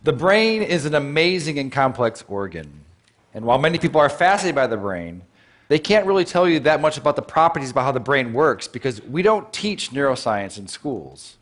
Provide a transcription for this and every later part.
The brain is an amazing and complex organ. And while many people are fascinated by the brain, they can't really tell you that much about the properties about how the brain works because we don't teach neuroscience in schools.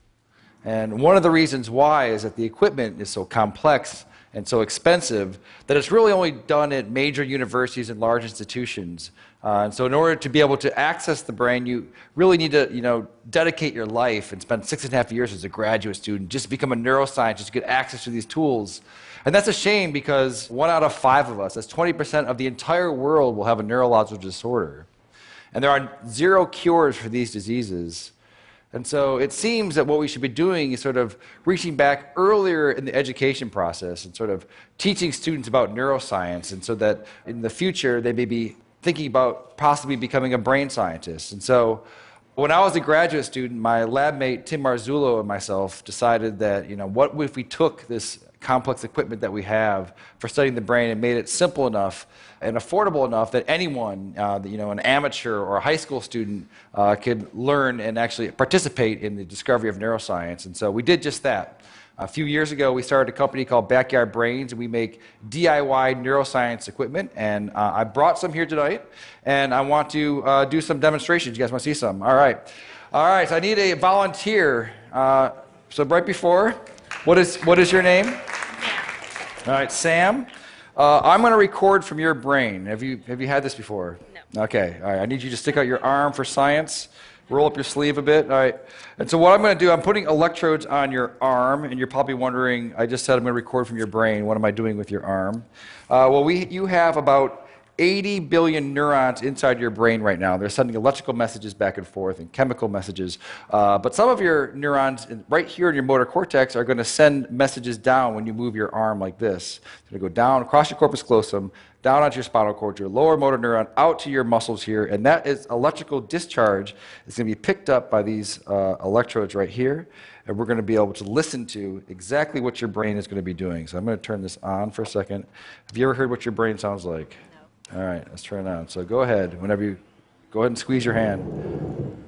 And one of the reasons why is that the equipment is so complex and so expensive that it's really only done at major universities and large institutions. And so in order to be able to access the brain, you really need to dedicate your life and spend 6.5 years as a graduate student just to become a neuroscientist to get access to these tools. And that's a shame because 1 out of 5 of us, that's 20% of the entire world, will have a neurological disorder. And there are 0 cures for these diseases. And so it seems that what we should be doing is sort of reaching back earlier in the education process and sort of teaching students about neuroscience, and so that in the future they may be thinking about possibly becoming a brain scientist. And so when I was a graduate student, my lab mate Tim Marzullo and myself decided that, what if we took this complex equipment that we have for studying the brain and made it simple enough and affordable enough that anyone, an amateur or a high school student, could learn and actually participate in the discovery of neuroscience. And so we did just that. A few years ago, we started a company called Backyard Brains, and we make DIY neuroscience equipment. And I brought some here tonight, and I want to do some demonstrations. You guys want to see some? All right. All right, so I need a volunteer. So right before, what is your name? All right, Sam. I'm going to record from your brain. Have you had this before? No. Okay. All right. I need you to stick out your arm for science. Roll up your sleeve a bit. All right. And so what I'm going to do, I'm putting electrodes on your arm, and you're probably wondering, I just said I'm going to record from your brain. What am I doing with your arm? You have about 80 billion neurons inside your brain right now. They're sending electrical messages back and forth and chemical messages. But some of your neurons right here in your motor cortex are going to send messages down when you move your arm like this. It's going to go down across your corpus callosum, down onto your spinal cord, your lower motor neuron, out to your muscles here. And that is electrical discharge. It's going to be picked up by these electrodes right here. And we're going to be able to listen to exactly what your brain is going to be doing. So I'm going to turn this on for a second. Have you ever heard what your brain sounds like? All right, let's turn it on. So go ahead, go ahead and squeeze your hand.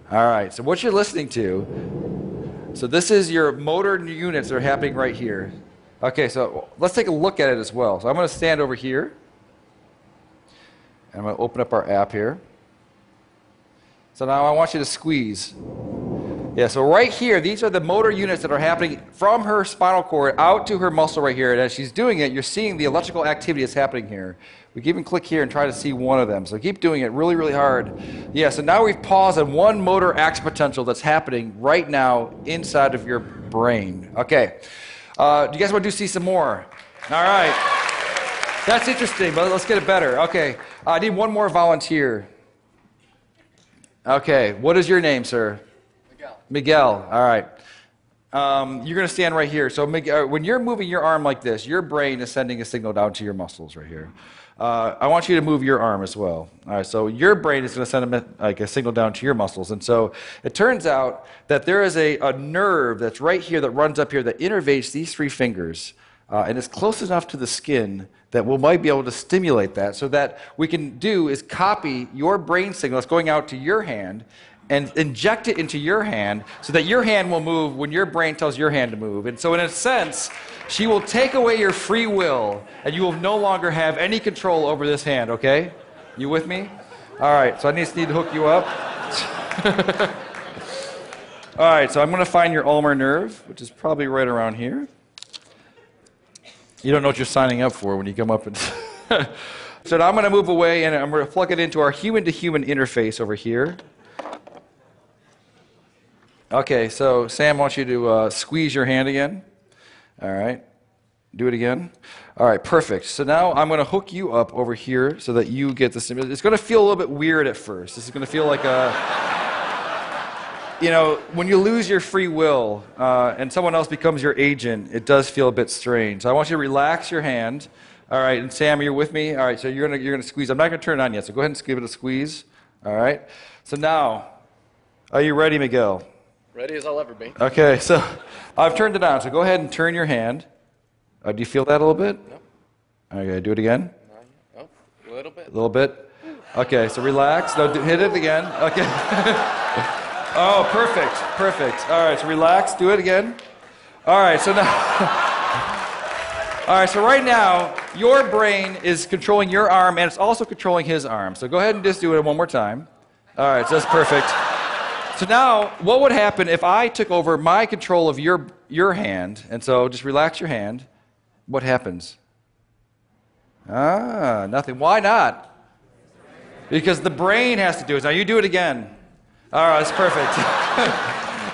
All right, so what you're listening to, so this is your motor units that are happening right here. Okay, so let's take a look at it as well. So I'm going to stand over here, and I'm going to open up our app here. So now I want you to squeeze. Yeah, so right here, these are the motor units that are happening from her spinal cord out to her muscle right here. And as she's doing it, you're seeing the electrical activity that's happening here. We can even click here and try to see one of them. So keep doing it really, really hard. Yeah, so now we've paused on one motor action potential that's happening right now inside of your brain. Okay, do you guys want to see some more? All right. That's interesting, but let's get it better. Okay, I need one more volunteer. Okay, what is your name, sir? Miguel, all right. You're going to stand right here. So Miguel, when you're moving your arm like this, your brain is sending a signal down to your muscles right here. I want you to move your arm as well. All right, so your brain is going to send a signal down to your muscles. And so it turns out that there is a nerve that's right here that runs up here that innervates these 3 fingers. And it's close enough to the skin that we might be able to stimulate that. So that we can do is copy your brain signal that's going out to your hand and inject it into your hand so that your hand will move when your brain tells your hand to move. And so in a sense, she will take away your free will, and you will no longer have any control over this hand, okay? You with me? All right, so I just need to hook you up. All right, so I'm going to find your ulnar nerve, which is probably right around here. You don't know what you're signing up for when you come up and... So now I'm going to move away, and I'm going to plug it into our human-to-human interface over here. Okay, so Sam wants you to squeeze your hand again. All right, do it again. All right, perfect. So now I'm going to hook you up over here so that you get the stimulus. It's going to feel a little bit weird at first. This is going to feel like a, when you lose your free will and someone else becomes your agent, it does feel a bit strange. So I want you to relax your hand. All right, and Sam, you're with me? All right, so you're gonna squeeze. I'm not going to turn it on yet, so go ahead and give it a squeeze. All right. So now, are you ready, Miguel? Ready as I'll ever be. Okay, so I've turned it on. So go ahead and turn your hand. Do you feel that a little bit? No. Okay, do it again. Oh, a little bit. A little bit. Okay, so relax. No, hit it again. Okay. Oh, perfect, perfect. All right, so relax. Do it again. All right, so now. All right, so right now, your brain is controlling your arm, and it's also controlling his arm. So go ahead and just do it one more time. All right, so that's perfect. So now, what would happen if I took over my control of your hand? And so just relax your hand. What happens? Nothing. Why not? Because the brain has to do it. Now you do it again. All right, that's perfect.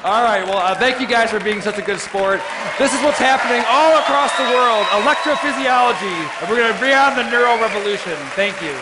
All right, well, thank you guys for being such a good sport. This is what's happening all across the world, electrophysiology. And we're going to bring on the neuro revolution. Thank you.